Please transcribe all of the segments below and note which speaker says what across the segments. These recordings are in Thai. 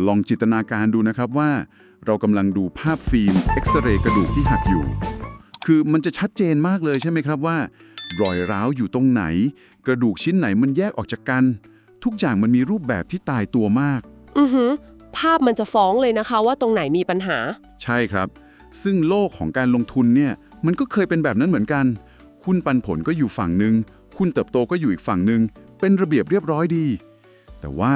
Speaker 1: ลองจินตนาการดูนะครับว่าเรากำลังดูภาพฟิล์มเอ็กซเรย์กระดูกที่หักอยู่ คือมันจะชัดเจนมากเลยใช่ไหมครับว่ารอยร้าวอยู่ตรงไหน กระดูกชิ้นไหนมันแยกออกจากกัน ทุกอย่างมันมีรูปแบบที่ตายตัวมาก
Speaker 2: ภาพมันจะฟ้องเลยนะคะว่าตรงไหนมีปัญหา
Speaker 1: ใช่ครับ ซึ่งโลกของการลงทุนเนี่ยมันก็เคยเป็นแบบนั้นเหมือนกัน หุ้นปันผลก็อยู่ฝั่งหนึ่งหุ้นเติบโตก็อยู่อีกฝั่งหนึ่งเป็นระเบียบเรียบร้อยดี แต่ว่า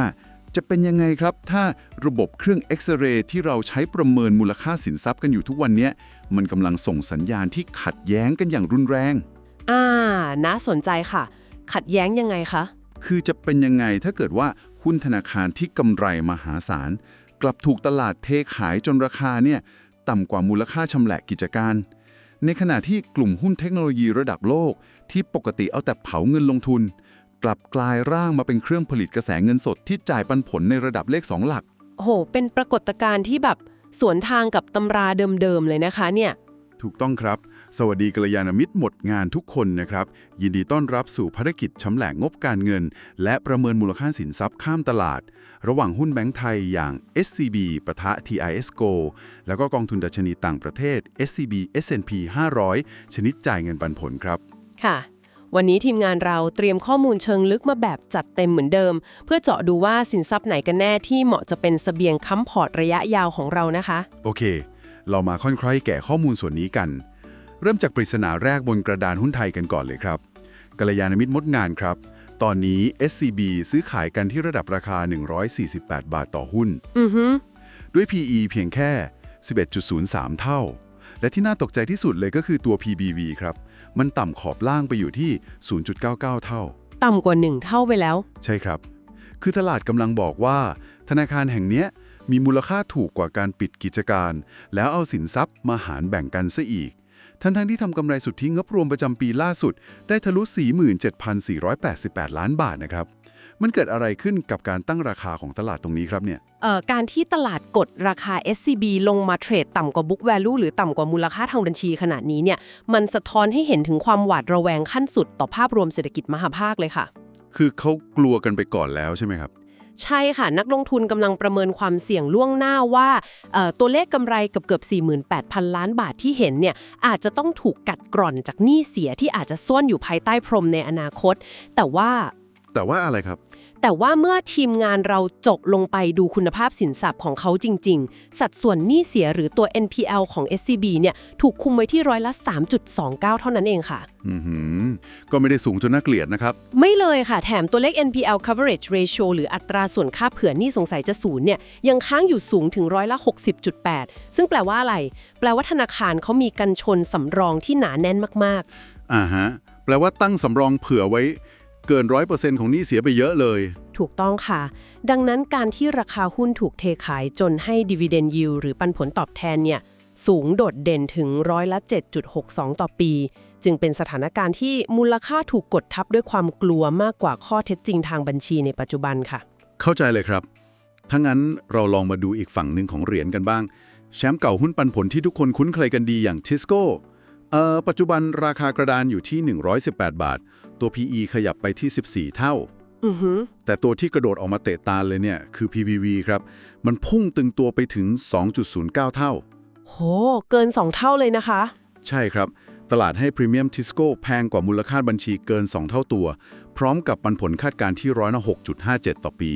Speaker 1: จะเป็นยังไงครับถ้าระบบเครื่องเอ็กซเรย์ที่เราใช้ประเมินมูลค่าสินทรัพย์กันอยู่ทุกวันนี้มันกำลังส่งสัญญาณที่ขัดแย้งกันอย่างรุนแรง
Speaker 2: น่าสนใจค่ะ ขัดแย้งยังไงคะ
Speaker 1: คือจะเป็นยังไงถ้าเกิดว่าหุ้นธนาคารที่กำไรมหาศาลกลับถูกตลาดเทขายจนราคาเนี่ยต่ำกว่ามูลค่าชำแหละกิจการ ในขณะที่กลุ่มหุ้นเทคโนโลยีระดับโลกที่ปกติเอาแต่เผาเงินลงทุน กลับกลายร่างมาเป็นเครื่องผลิตกระแสเงินสดที่จ่ายปันผลในระดับเลข2หลัก
Speaker 2: โอ้โห เป็นปรากฏการณ์ที่แบบสวนทางกับตำราเดิมๆเลยนะคะเนี่ย
Speaker 1: ถูกต้องครับ สวัสดีกัลยาณมิตรหมดงานทุกคนนะครับ ยินดีต้อนรับสู่ภารกิจชำแหละงบการเงิน และประเมินมูลค่าสินทรัพย์ข้ามตลาด ระหว่างหุ้นแบงก์ไทยอย่าง SCB ปะทะ TISCO แล้วก็กองทุนดัชนีต่างประเทศ SCB S&P 500 ชนิดจ่ายเงินปันผลครับ
Speaker 2: ค่ะ วันนี้ทีมงานเราเตรียมข้อมูลเชิงลึกมาแบบจัดเต็มเหมือนเดิม เพื่อเจาะดูว่าสินทรัพย์ไหนกันแน่ที่เหมาะจะเป็นเสบียงค้ำพอร์ตระยะยาวของเรานะคะ
Speaker 1: โอเค เรามาค่อยๆแกะข้อมูลส่วนนี้กัน เริ่มจากปริศนาแรกบนกระดานหุ้นไทยกันก่อนเลยครับกัลยาณมิตรมดงานครับ ตอนนี้ SCB ซื้อขายกันที่ระดับราคา 148 บาทต่อหุ้น ด้วย PE เพียงแค่ 11.03 เท่า และที่น่าตกใจที่สุดเลยก็คือตัว PBV ครับ มันต่ำขอบล่างไปอยู่ที่ 0.99 เท่า
Speaker 2: ต่ำกว่า1เท่าไปแล้ว
Speaker 1: ใช่ครับ คือตลาดกำลังบอกว่า ธนาคารแห่งเนี้ยมีมูลค่าถูกกว่าการปิดกิจการ แล้วเอาสินทรัพย์มาหารแบ่งกันซะอีก ทั้งที่ทำกำไรสุทธิงบรวมประจำปีล่าสุด ได้ทะลุ 47,488 ล้านบาทนะครับ มันเกิดอะไรขึ้นกับการตั้งราคาของตลาดตรงนี้ครับเนี่ย
Speaker 2: การที่ตลาดกดราคา SCB ลงมาเทรดต่ำกว่า book value หรือต่ำกว่ามูลค่าทางบัญชีขนาดนี้เนี่ย มันสะท้อนให้เห็นถึงความหวาดระแวงขั้นสุดต่อภาพรวมเศรษฐกิจมหาภาคเลยค่ะ
Speaker 1: คือเขากลัวกันไปก่อนแล้วใช่ไหมครับ
Speaker 2: ใช่ค่ะ นักลงทุนกำลังประเมินความเสี่ยงล่วงหน้าว่าตัวเลขกำไรเกือบ 48,000 ล้านบาทที่เห็นเนี่ยอาจจะต้องถูกกัดกร่อนจากหนี้เสียที่อาจจะซ่อนอยู่ภายใต้พรมในอนาคต แต่ว่า
Speaker 1: อะไรครับ
Speaker 2: แต่ว่าเมื่อทีมงานเราจกลงไปดูคุณภาพสินทรัพย์ของเขาจริงๆ สัดส่วนหนี้เสียหรือตัว NPL ของ SCB เนี่ยถูกคุมไว้ที่ร้อยละ 3.29 เท่านั้นเองค่ะ
Speaker 1: ก็ไม่ได้สูงจนน่าเกลียดนะครับ
Speaker 2: ไม่เลยค่ะ แถมตัวเลข NPL coverage ratio หรืออัตราส่วนค่าเผื่อหนี้สงสัยจะศูนย์เนี่ยยังค้างอยู่สูงถึงร้อยละ 60.8 ซึ่งแปลว่าอะไร แปลว่าธนาคารเขามีกันชนสำรองที่หนาแน่นมาก
Speaker 1: ๆแปลว่าตั้งสำรองเผื่อไว้เกิน 100% ของหนี้เสียไปเยอะเลย
Speaker 2: ถูกต้องค่ะ ดังนั้นการที่ราคาหุ้นถูกเทขายจนให้ dividend yield หรือปันผลตอบแทนเนี่ยสูงโดดเด่นถึงร้อยละ 7.62 ต่อปี จึงเป็นสถานการณ์ที่มูลค่าถูกกดทับด้วยความกลัวมากกว่าข้อเท็จจริงทางบัญชีในปัจจุบันค่ะ
Speaker 1: เข้าใจเลยครับ ถ้างั้นเราลองมาดูอีกฝั่งหนึ่งของเหรียญกันบ้าง แชมป์เก่าหุ้นปันผลที่ทุกคนคุ้นเคยกันดีอย่าง Tisco ปัจจุบันราคากระดานอยู่ที่118 บาท ตัว PE ขยับไปที่ 14 เท่า แต่ตัวที่กระโดดออกมาเตะตาเลยเนี่ยคือ PBV ครับ มันพุ่งตึงตัวไปถึง 2.09 เท่า
Speaker 2: โห เกิน 2 เท่าเลยนะคะ
Speaker 1: ใช่ครับ ตลาดให้พรีเมียม Tisco แพงกว่ามูลค่าบัญชีเกิน 2 เท่าตัว พร้อมกับปันผลคาดการณ์ที่ร้อยละ 6.57 ต่อปี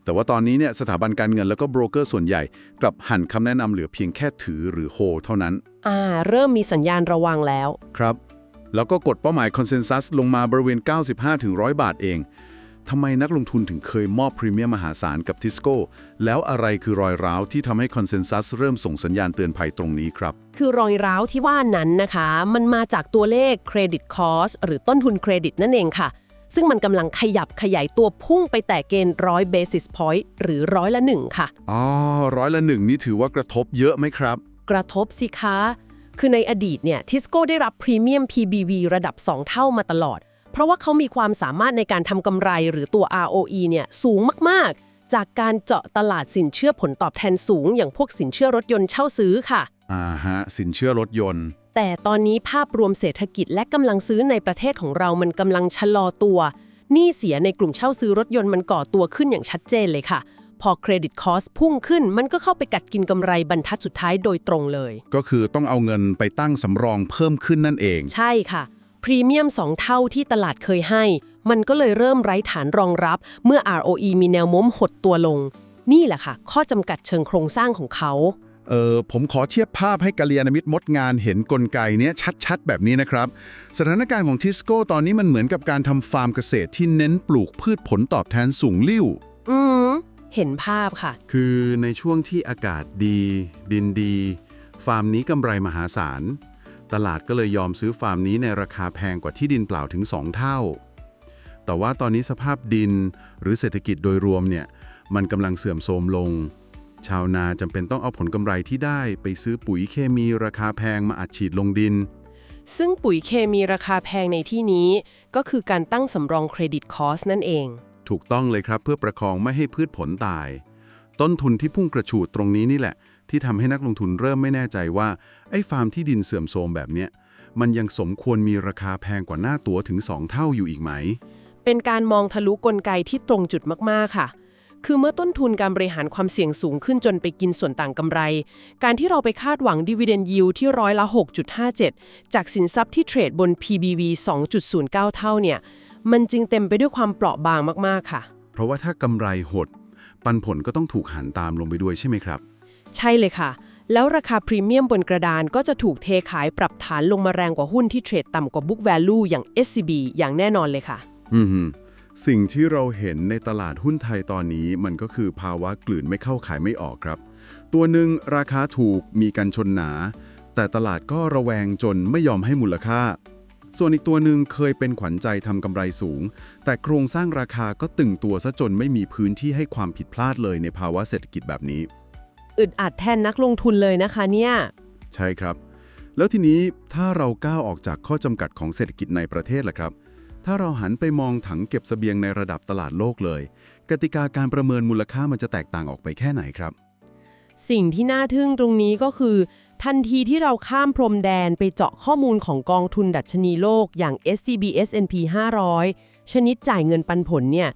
Speaker 1: แต่ว่าตอนนี้เนี่ยสถาบันการเงินแล้วก็โบรกเกอร์ส่วนใหญ่กลับหันคำแนะนำเหลือเพียงแค่ถือหรือโฮเท่านั้น
Speaker 2: เริ่มมีสัญญาณระวังแล้ว
Speaker 1: ครับ แล้วก็กดเป้าหมายคอนเซนแซสลงมาบริเวณ 95-100 บาทเอง ทำไมนักลงทุนถึงเคยมอบพรีเมียมมหาศาลกับ Tisco แล้วอะไรคือรอยร้าวที่ทำให้คอนเซนแซสเริ่มส่งสัญญาณเตือนภัยตรงนี้ครับ
Speaker 2: คือรอยร้าวที่ว่านั้นนะคะ มันมาจากตัวเลขเครดิตคอสหรือต้นทุนเครดิตนั่นเองค่ะ ซึ่งมันกำลังขยับขยายตัวพุ่งไปแตะเกณฑ์100 basis point หรือร้อยละ 1 ค่ะ
Speaker 1: ร้อยละ 1 นี่ถือว่ากระทบเยอะไหมครับ
Speaker 2: กระทบสิคะ คือในอดีตเนี่ย Tisco ได้รับพรีเมียม PBV ระดับ 2 เท่ามาตลอด เพราะว่าเขามีความสามารถในการทำกำไรหรือตัว ROE เนี่ยสูงมากๆ จากการเจาะตลาดสินเชื่อผลตอบแทนสูงอย่างพวกสินเชื่อรถยนต์เช่าซื้อค่ะ
Speaker 1: สินเชื่อรถยนต์
Speaker 2: แต่ตอนนี้ภาพรวมเศรษฐกิจและกำลังซื้อในประเทศของเรามันกำลังชะลอตัวหนี้เสียในกลุ่มเช่าซื้อรถยนต์มันก่อตัวขึ้นอย่างชัดเจนเลยค่ะ พอเครดิตคอสพุ่งขึ้นมันก็เข้าไปกัดกินกำไรบรรทัดสุดท้ายโดยตรงเลย
Speaker 1: ก็คือต้องเอาเงินไปตั้งสำรองเพิ่มขึ้นนั่นเอง
Speaker 2: ใช่ค่ะพรีเมียม2เท่าที่ตลาดเคยให้มันก็เลยเริ่มไร้ฐานรองรับเมื่อ ROE มีแนวโน้มหดตัวลงนี่แหละค่ะข้อจำกัดเชิงโครงสร้างของเขา
Speaker 1: ผมขอเทียบภาพให้กัลยาณมิตรมดงานเห็นกลไกเนี้ยชัดๆแบบนี้นะครับสถานการณ์ของทิสโก้ตอนนี้มันเหมือนกับการทำฟาร์มเกษตรที่เน้นปลูกพืชผลตอบแทนสูงลิ่ว
Speaker 2: เห็นภาพค่ะ
Speaker 1: คือในช่วงที่อากาศดีดินดีฟาร์มนี้กำไรมหาศาลตลาดก็เลยยอมซื้อฟาร์มนี้ในราคาแพงกว่าที่ดินเปล่าถึง2เท่าแต่ว่าตอนนี้สภาพดินหรือเศรษฐกิจโดยรวมเนี่ยมันกำลังเสื่อมโทรมลงชาวนาจำเป็นต้องเอาผลกำไรที่ได้ไปซื้อปุ๋ยเคมีราคาแพงมาอัดฉีดลงดิน
Speaker 2: ซึ่งปุ๋ยเคมีราคาแพงในที่นี้ก็คือการตั้งสำรองเครดิตคอสนั่นเอง
Speaker 1: ถูกต้องเลยครับเพื่อประคองไม่ให้พืชผลตายต้นทุนที่พุ่งกระฉูดตรงนี้นี่แหละที่ทำให้นักลงทุนเริ่มไม่แน่ใจว่าไอ้ฟาร์มที่ดินเสื่อมโทรมแบบเนี้ยมันยังสมควรมีราคาแพงกว่าหน้าตั๋วถึง2เท่าอยู่อีกไหม
Speaker 2: เป็นการมองทะลุกลไกที่ตรงจุดมากๆค่ะคือเมื่อต้นทุนการบริหารความเสี่ยงสูงขึ้นจนไปกินส่วนต่างกำไรการที่เราไปคาดหวัง Dividend Yield ที่ร้อยละ 6.57 จากสินทรัพย์ที่เทรดบน PBV 2.09 เท่าเนี่ยมันจึงเต็มไปด้วยความเปราะบางมากๆค่ะ
Speaker 1: เพราะว่าถ้ากำไรหดปันผลก็ต้องถูกหันตามลงไปด้วยใช่ไหมครับ
Speaker 2: ใช่เลยค่ะแล้วราคาพรีเมียมบนกระดานก็จะถูกเทขายปรับฐานลงมาแรงกว่าหุ้นที่เทรดต่ำกว่า Book Value อย่าง SCB อย่างแน่นอนเลยค่ะ
Speaker 1: สิ่งที่เราเห็นในตลาดหุ้นไทยตอนนี้มันก็คือภาวะกลืนไม่เข้าขายไม่ออกครับตัวหนึ่งราคาถูกมีกันชนหนาแต่ตลาดก็ระแวงจนไม่ยอมให้มูลค่าส่วนอีกตัวหนึ่งเคยเป็นขวัญใจทำกำไรสูงแต่โครงสร้างราคาก็ตึงตัวซะจนไม่มีพื้นที่ให้ความผิดพลาดเลยในภาวะเศรษฐกิจแบบนี้
Speaker 2: อึดอัดแทนนักลงทุนเลยนะคะเนี่ย
Speaker 1: ใช่ครับแล้วทีนี้ถ้าเราก้าวออกจากข้อจำกัดของเศรษฐกิจในประเทศล่ะครับถ้าเราหันไปมองถังเก็บเสบียงในระดับตลาดโลกเลยกติกาการประเมินมูลค่ามันจะแตกต่างออกไปแค่ไหนครับ
Speaker 2: สิ่งที่น่าทึ่งตรงนี้ก็คือทันทีที่เราข้ามพรมแดนไปเจาะข้อมูลของกองทุนดัชนีโลกอย่าง SCB S&P 500 ชนิดจ่ายเงินปันผลเนี่ย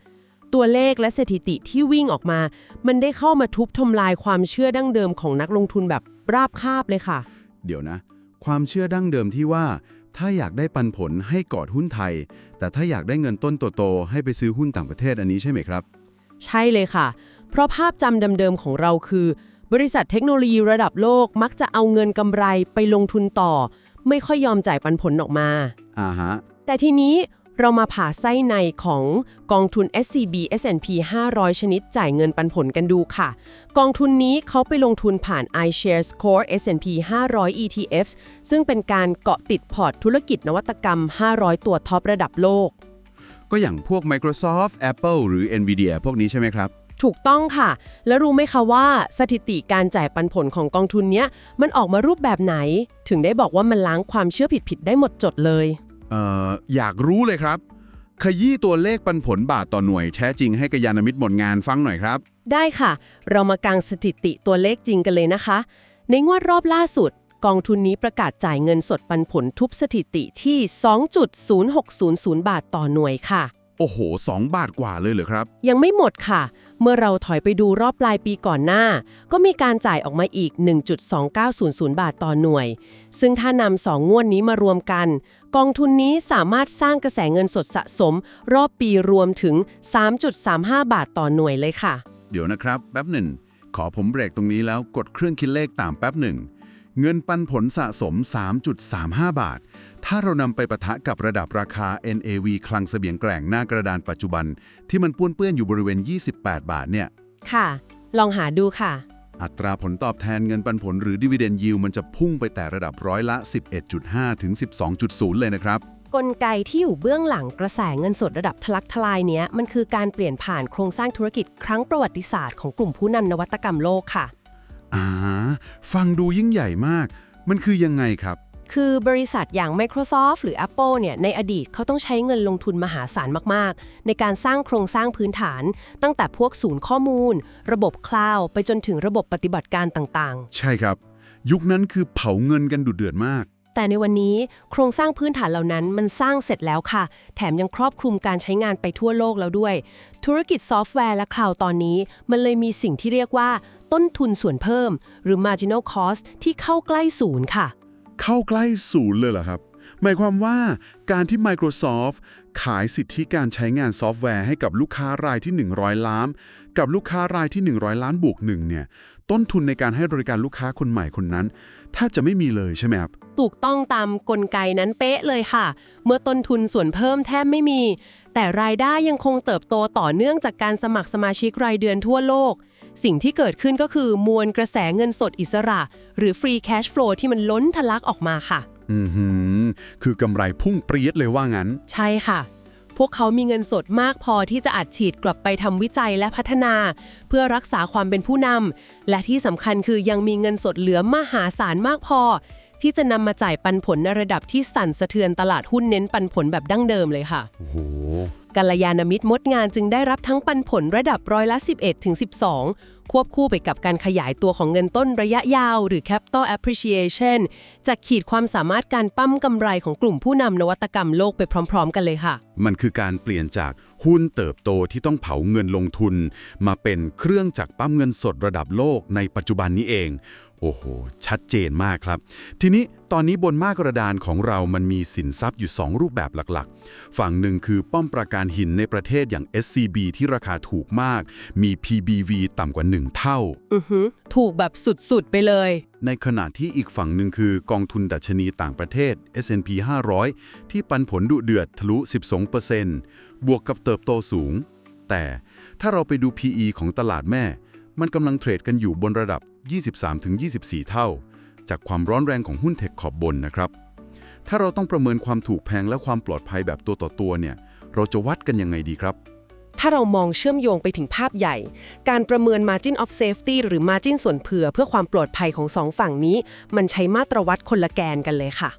Speaker 2: ตัวเลขและสถิติที่วิ่งออกมามันได้เข้ามาทุบทำลายความเชื่อดั้งเดิมของนักลงทุนแบบราบคาบเลยค่ะ
Speaker 1: เดี๋ยวนะความเชื่อดั้งเดิมที่ว่าถ้าอยากได้ปันผลให้กอดหุ้นไทยแต่ถ้าอยากได้เงินต้นโตๆให้ไปซื้อหุ้นต่างประเทศอันนี้ใช่ไหมครับ
Speaker 2: ใช่เลยค่ะเพราะภาพจำเดิมๆของเราคือบริษัทเทคโนโลยีระดับโลกมักจะเอาเงินกำไรไปลงทุนต่อไม่ค่อยยอมจ่ายปันผลออกมาแต่ทีนี้เรามาผ่าไส้ในของกองทุน SCB S&P 500 ชนิดจ่ายเงินปันผลกันดูค่ะกองทุนนี้เขาไปลงทุนผ่าน iShares Core S&P 500 ETFs ซึ่งเป็นการเกาะติดพอร์ตธุรกิจนวัตกรรม500ตัวท็อประดับโลก
Speaker 1: ก็อย่างพวก Microsoft Apple หรือ Nvidia พวกนี้ใช่ไหมครับ
Speaker 2: ถูกต้องค่ะแล้วรู้ไหมคะว่าสถิติการจ่ายปันผลของกองทุนเนี้ยมันออกมารูปแบบไหนถึงได้บอกว่ามันล้างความเชื่อผิดๆได้หมดจดเลย
Speaker 1: อยากรู้เลยครับขยี้ตัวเลขปันผลบาทต่อหน่วยแท้จริงให้กัลยาณมิตรหมดงานฟังหน่อยครับ
Speaker 2: ได้ค่ะเรามากางสถิติตัวเลขจริงกันเลยนะคะในงวดรอบล่าสุดกองทุนนี้ประกาศจ่ายเงินสดปันผลทุบสถิติที่ 2.0600 บาทต่อหน่วยค่ะ
Speaker 1: โอ้โห2 บาทกว่าเลยเหรอครับ
Speaker 2: ยังไม่หมดค่ะเมื่อเราถอยไปดูรอบปลายปีก่อนหน้าก็มีการจ่ายออกมาอีก 1.2900 บาทต่อหน่วยซึ่งถ้านำ2 งวดนี้มารวมกันกองทุนนี้สามารถสร้างกระแสเงินสดสะสมรอบปีรวมถึง 3.35 บาทต่อหน่วยเลยค่ะ
Speaker 1: เดี๋ยวนะครับแป๊บหนึ่งขอผมเบรกตรงนี้แล้วกดเครื่องคิดเลขตามแป๊บหนึ่งเงินปันผลสะสม 3.35 บาทถ้าเรานำไปปะทะกับระดับราคา NAV คลังเสบียงแกร่งหน้ากระดานปัจจุบันที่มันป้วนเปื้อนอยู่บริเวณ28 บาทเนี่ย
Speaker 2: ค่ะลองหาดูค่ะ
Speaker 1: อัตราผลตอบแทนเงินปันผลหรือ Dividend Yield มันจะพุ่งไปแต่ระดับร้อยละ 11.5 ถึง 12.0 เลยนะครับ
Speaker 2: กลไกที่อยู่เบื้องหลังกระแสเงินสดระดับทะลักทลายเนี้ยมันคือการเปลี่ยนผ่านโครงสร้างธุรกิจครั้งประวัติศาสตร์ของกลุ่มผู้นำนวัตกรรมโลกค่ะ
Speaker 1: ฟังดูยิ่งใหญ่มากมันคือยังไงครับ
Speaker 2: คือบริษัทอย่าง Microsoft หรือ Apple เนี่ยในอดีตเขาต้องใช้เงินลงทุนมหาศาลมากๆในการสร้างโครงสร้างพื้นฐานตั้งแต่พวกศูนย์ข้อมูลระบบคลาวด์ไปจนถึงระบบปฏิบัติการต่าง
Speaker 1: ๆใช่ครับยุคนั้นคือเผาเงินกันดุเดือดมาก
Speaker 2: แต่ในวันนี้โครงสร้างพื้นฐานเหล่านั้นมันสร้างเสร็จแล้วค่ะแถมยังครอบคลุมการใช้งานไปทั่วโลกแล้วด้วยธุรกิจซอฟต์แวร์และคลาวด์ตอนนี้มันเลยมีสิ่งที่เรียกว่าต้นทุนส่วนเพิ่มหรือ marginal cost ที่เข้าใกล้ศูนย์ค่ะ
Speaker 1: เข้าใกล้ศูนย์เลยเหรอครับหมายความว่าการที่ Microsoft ขายสิทธิการใช้งานซอฟต์แวร์ให้กับลูกค้ารายที่100ล้านกับลูกค้ารายที่100ล้านบวกหนึ่งเนี่ยต้นทุนในการให้บริการลูกค้าคนใหม่คนนั้นแทบจะไม่มีเลยใช่ไหมครับ
Speaker 2: ถูกต้องตามกลไกนั้นเป๊ะเลยค่ะเมื่อต้นทุนส่วนเพิ่มแทบไม่มีแต่รายได้ยังคงเติบโตต่อเนื่องจากการสมัครสมาชิกรายเดือนทั่วโลกสิ่งที่เกิดขึ้นก็คือมวลกระแสเงินสดอิสระหรือ free cash flow ที่มันล้นทะลักออกมาค่ะ
Speaker 1: คือกำไรพุ่งเปรี้ยดเลยว่างั้น
Speaker 2: ใช่ค่ะพวกเขามีเงินสดมากพอที่จะอัดฉีดกลับไปทำวิจัยและพัฒนาเพื่อรักษาความเป็นผู้นำและที่สำคัญคือยังมีเงินสดเหลือมหาศาลมากพอที่จะนำมาจ่ายปันผลในระดับที่สั่นสะเทือนตลาดหุ้นเน้นปันผลแบบดั้งเดิมเลยค่ะ
Speaker 1: โอ้โห
Speaker 2: กัลยาณมิตรมดงานจึงได้รับทั้งปันผลระดับร้อยละ 11-12 ควบคู่ไปกับการขยายตัวของเงินต้นระยะยาวหรือ capital appreciation จากขีดความสามารถการปั้มกำไรของกลุ่มผู้นำนวัตกรรมโลกไปพร้อมๆกันเลยค่ะ
Speaker 1: มันคือการเปลี่ยนจากหุ้นเติบโตที่ต้องเผาเงินลงทุนมาเป็นเครื่องจักรปั้มเงินสดระดับโลกในปัจจุบันนี้เองโอ้โหชัดเจนมากครับทีนี้ตอนนี้บนหน้ากระดานของเรามันมีสินทรัพย์อยู่2รูปแบบหลักๆฝั่งหนึ่งคือป้อมปราการหินในประเทศอย่าง SCB ที่ราคาถูกมากมี PBV ต่ำกว่า1เท่า
Speaker 2: ถูกแบบสุดๆไปเลย
Speaker 1: ในขณะที่อีกฝั่งหนึ่งคือกองทุนดัชนีต่างประเทศ S&P 500 ที่ปันผลดุเดือดทะลุ 12% บวกกับเติบโตสูงแต่ถ้าเราไปดู PE ของตลาดแม่มันกำลังเทรดกันอยู่บนระดับ 23-24 เท่าจากความร้อนแรงของหุ้นเทคขอบบนนะครับถ้าเราต้องประเมินความถูกแพงและความปลอดภัยแบบตัวต่อตัวเนี่ยเราจะวัดกันยังไงดีครับ
Speaker 2: ถ้าเรามองเชื่อมโยงไปถึงภาพใหญ่การประเมิน margin of safety หรือ margin ส่วนเผื่อเพื่อความปลอดภัยของ2ฝั่งนี้มันใช้มาตรวัดคนละแกนกันเลยค่ะ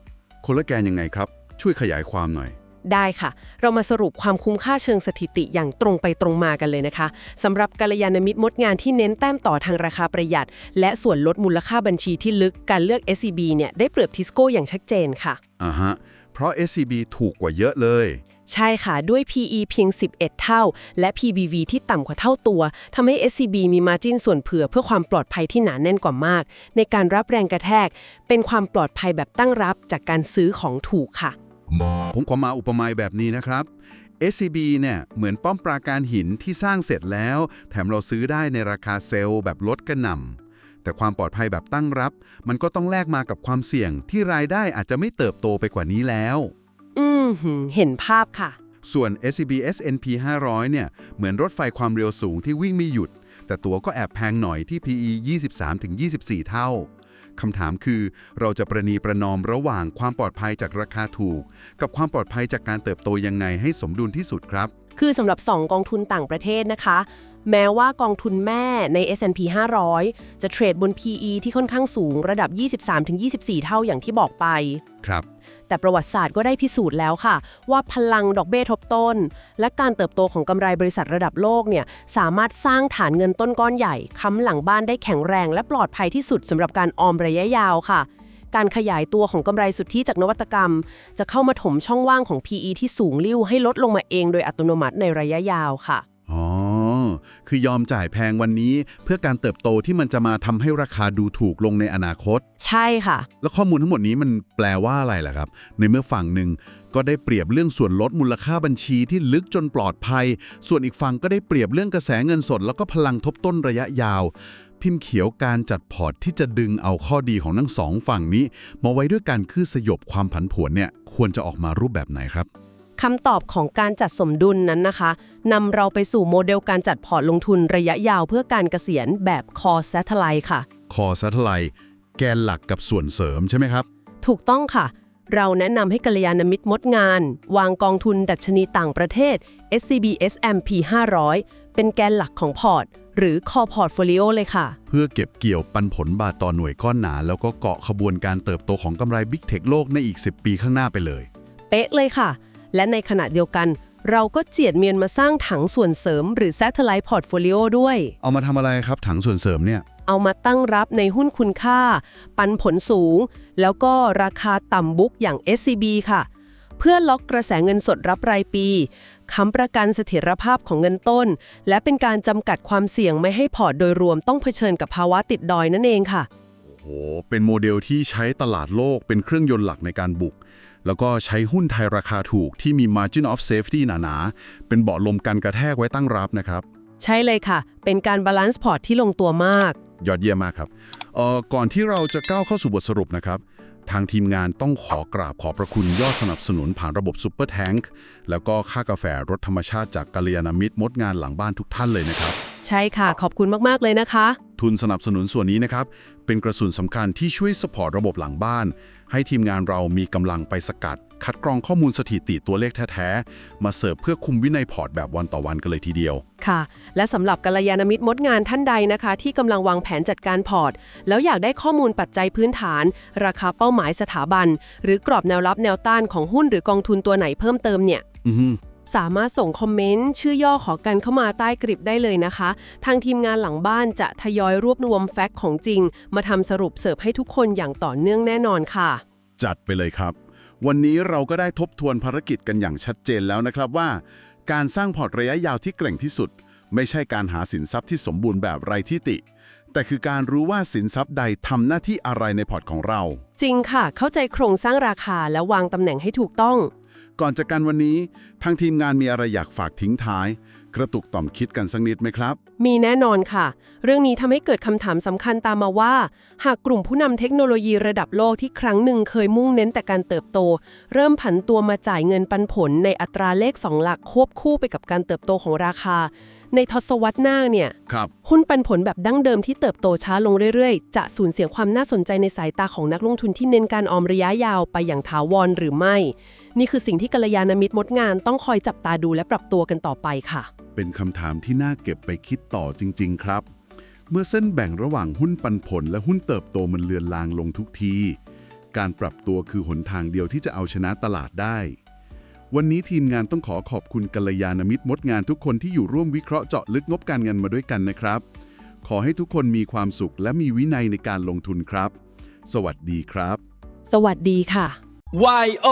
Speaker 1: คนละแกนยังไงครับช่วยขยายความหน่อย
Speaker 2: ได้ค่ะเรามาสรุปความคุ้มค่าเชิงสถิติอย่างตรงไปตรงมากันเลยนะคะสำหรับกัลยาณมิตรมดงานที่เน้นแต้มต่อทางราคาประหยัดและส่วนลดมูลค่าบัญชีที่ลึกการเลือก SCB เนี่ยได้เปรียบทิสโก้อย่างชัดเจนค่ะ
Speaker 1: ฮะเพราะ SCB ถูกกว่าเยอะเลย
Speaker 2: ใช่ค่ะด้วย PE เพียง11เท่าและ PBV ที่ต่ำกว่าเท่าตัวทำให้ SCB มี margin ส่วนเผื่อเพื่อความปลอดภัยที่หนาแน่นกว่ามากในการรับแรงกระแทกเป็นความปลอดภัยแบบตั้งรับจากการซื้อของถูกค่ะ
Speaker 1: ผมขอมาอุปมาแบบนี้นะครับ SCB เนี่ยเหมือนป้อมปราการหินที่สร้างเสร็จแล้วแถมเราซื้อได้ในราคาเซลล์แบบลดกระหน่ำแต่ความปลอดภัยแบบตั้งรับมันก็ต้องแลกมากับความเสี่ยงที่รายได้อาจจะไม่เติบโตไปกว่านี้แล้ว
Speaker 2: เห็นภาพค่ะ
Speaker 1: ส่วน SCB S&P 500 เนี่ยเหมือนรถไฟความเร็วสูงที่วิ่งไม่หยุดแต่ตัวก็แอบแพงหน่อยที่ PE 23-24 เท่าคำถามคือเราจะประนีประนอมระหว่างความปลอดภัยจากราคาถูกกับความปลอดภัยจากการเติบโตยังไงให้สมดุลที่สุดครับ
Speaker 2: คือสำหรับ2กองทุนต่างประเทศนะคะแม้ว่ากองทุนแม่ใน S&P 500 จะเทรดบน PE ที่ค่อนข้างสูงระดับ 23-24 เท่าอย่างที่บอกไป
Speaker 1: ครับ
Speaker 2: แต่ประวัติศาสตร์ก็ได้พิสูจน์แล้วค่ะว่าพลังดอกเบี้ยทบต้นและการเติบโตของกำไรบริษัทระดับโลกเนี่ยสามารถสร้างฐานเงินต้นก้อนใหญ่ค้ำหลังบ้านได้แข็งแรงและปลอดภัยที่สุดสำหรับการออมระยะยาวค่ะการขยายตัวของกำไรสุทธิจากนวัตกรรมจะเข้ามาถมช่องว่างของ PE ที่สูงลิ่วให้ลดลงมาเองโดยอัตโนมัติในระยะยาวค่ะ
Speaker 1: คือยอมจ่ายแพงวันนี้เพื่อการเติบโตที่มันจะมาทำให้ราคาดูถูกลงในอนาคต
Speaker 2: ใช่ค่ะ
Speaker 1: แล้วข้อมูลทั้งหมดนี้มันแปลว่าอะไรล่ะครับในเมื่อฝั่งหนึ่งก็ได้เปรียบเรื่องส่วนลดมูลค่าบัญชีที่ลึกจนปลอดภัยส่วนอีกฝั่งก็ได้เปรียบเรื่องกระแสเงินสดแล้วก็พลังทบต้นระยะยาวพิมพ์เขียวการจัดพอร์ตที่จะดึงเอาข้อดีของทั้งสองฝั่งนี้มาไว้ด้วยการคือสยบความผันผวนเนี่ยควรจะออกมารูปแบบไหนครับ
Speaker 2: คำตอบของการจัดสมดุลนั้นนะคะนำเราไปสู่โมเดลการจัดพอร์ตลงทุนระยะยาวเพื่อการเกษียณแบบ Core Satellite ค่ะ
Speaker 1: Core Satellite แกนหลักกับส่วนเสริมใช่ไหมครับ
Speaker 2: ถูกต้องค่ะเราแนะนำให้กัลยาณมิตรมดงานวางกองทุนดัชนีต่างประเทศ SCB S&P 500 เป็นแกนหลักของพอร์ตหรือ Core Portfolio เลยค่ะ
Speaker 1: เพื่อเก็บเกี่ยวปันผลบาทต่อหน่วยก้อนหนาแล้วก็เกาะขบวนการเติบโตของกำไร Big Tech โลกในอีก10 ปีข้างหน้าไปเลย
Speaker 2: เป๊ะเลยค่ะและในขณะเดียวกัน เราก็เจียดเมียนมาสร้างถังส่วนเสริมหรือ Satellite Portfolio ด้วย
Speaker 1: เอามาทำอะไรครับถังส่วนเสริมเนี่ย
Speaker 2: เอามาตั้งรับในหุ้นคุณค่า ปันผลสูง แล้วก็ราคาต่ำบุ๊กอย่าง SCB ค่ะ เพื่อล็อกกระแสเงินสดรับรายปีค้ำประกันเสถียรภาพของเงินต้น และเป็นการจำกัดความเสี่ยงไม่ให้พอร์ตโดยรวมต้องเผชิญกับภาวะติดดอยนั่นเองค่ะ
Speaker 1: โอ้เป็นโมเดลที่ใช้ตลาดโลกเป็นเครื่องยนต์หลักในการบุก แล้วก็ใช้หุ้นไทยราคาถูกที่มี margin of safety หนาๆ เป็นเบาะลมกันกระแทกไว้ตั้งรับนะครับ
Speaker 2: ใช่เลยค่ะ เป็นการบาลานซ์พอร์ตที่ลงตัวมาก
Speaker 1: ยอดเยี่ยมมากครับก่อนที่เราจะก้าวเข้าสู่บทสรุปนะครับ ทางทีมงานต้องขอกราบขอบพระคุณยอดสนับสนุนผ่านระบบซุปเปอร์แทงค์แล้วก็ค่ากาแฟรสธรรมชาติจากกัลยาณมิตรมดงานหลังบ้านทุกท่านเลยนะครับ
Speaker 2: ใช่ค่ะ ขอบคุณมากๆเลยนะคะ
Speaker 1: ทุนสนับสนุนส่วนนี้นะครับ เป็นกระสุนสำคัญที่ช่วยสปอร์ตระบบหลังบ้าน ให้ทีมงานเรามีกำลังไปสกัด คัดกรองข้อมูลสถิติตัวเลขแท้ๆ มาเสิร์ฟเพื่อคุมวินัยพอร์ตแบบวันต่อวันกันเลยทีเดียว
Speaker 2: ค่ะ และสำหรับกัลยาณมิตรมดงานท่านใดนะคะ ที่กำลังวางแผนจัดการพอร์ต แล้วอยากได้ข้อมูลปัจจัยพื้นฐาน ราคาเป้าหมายสถาบัน หรือกรอบแนวรับแนวต้านของหุ้นหรือกองทุนตัวไหนเพิ่มเติมเนี่ย สามารถส่งคอมเมนต์ชื่อย่อขอกันเข้ามาใต้กริบได้เลยนะคะ ทางทีมงานหลังบ้านจะทยอยรวบรวมแฟกต์ของจริง มาทำสรุปเสิร์ฟให้ทุกคนอย่างต่อเนื่องแน่นอนค่ะ
Speaker 1: จัดไปเลยครับ วันนี้เราก็ได้ทบทวนภารกิจกันอย่างชัดเจนแล้วนะครับว่า การสร้างพอร์ตระยะยาวที่เก่งที่สุด ไม่ใช่การหาสินทรัพย์ที่สมบูรณ์แบบไร้ที่ติ แต่คือการรู้ว่าสินทรัพย์ใดทำหน้าที่อะไรในพอร์ตของเรา
Speaker 2: จริงค่ะ เข้าใจโครงสร้างราคาและวางตำแหน่งให้ถูกต้อง
Speaker 1: ก่อนจากกันวันนี้ทางทีมงานมีอะไรอยากฝากทิ้งท้าย กระตุกต่อมคิดกันสักนิดไหมครับ
Speaker 2: มีแน่นอนค่ะ เรื่องนี้ทำให้เกิดคำถามสำคัญตามมาว่า หากกลุ่มผู้นำเทคโนโลยีระดับโลกที่ครั้งหนึ่งเคยมุ่งเน้นแต่การเติบโต เริ่มผันตัวมาจ่ายเงินปันผลในอัตราเลข2หลักควบคู่ไปกับการเติบโตของราคา ในทศวรรษหน้าเนี่ย
Speaker 1: ครับ
Speaker 2: หุ้นปันผลแบบดั้งเดิมที่เติบโตช้าลงเรื่อยๆ จะสูญเสียความน่าสนใจในสายตาของนักลงทุนที่เน้นการออมระยะยาวไปอย่างถาวรหรือไม่ นี่คือสิ่งที่กัลยาณมิตรมดงานต้องคอยจับตาดูและปรับตัวกันต่อไปค่ะ
Speaker 1: เป็นคำถามที่น่าเก็บไปคิดต่อจริงๆครับ เมื่อเส้นแบ่งระหว่างหุ้นปันผลและหุ้นเติบโตมันเลือนลางลงทุกที การปรับตัวคือหนทางเดียวที่จะเอาชนะตลาดได้ วันนี้ทีมงานต้องขอขอบคุณกัลยาณมิตรมดงานทุกคนที่อยู่ร่วมวิเคราะห์เจาะลึกงบการเงินมาด้วยกันนะครับ ขอให้ทุกคนมีความสุขและมีวินัยในการลงทุนครับ สวัสดีครับ
Speaker 2: สวัสดีค่ะ
Speaker 3: YO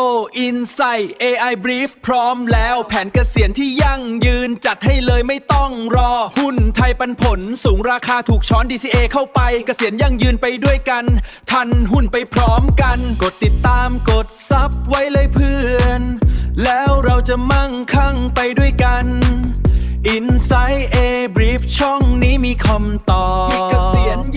Speaker 3: Insight AI Brief พร้อมแล้วแผนเกษียณที่ยั่งยืนจัดให้เลยไม่ต้องรอ หุ้นไทยปันผลสูงราคาถูกช้อน DCA เข้าไปเกษียณยั่งยืนไปด้วยกัน ทันหุ้นไปพร้อมกัน กดติดตามกดซับไว้เลยเพื่อน แล้วเราจะมั่งคั่งไปด้วยกัน Insight A Brief ช่องนี้มีคำตอบ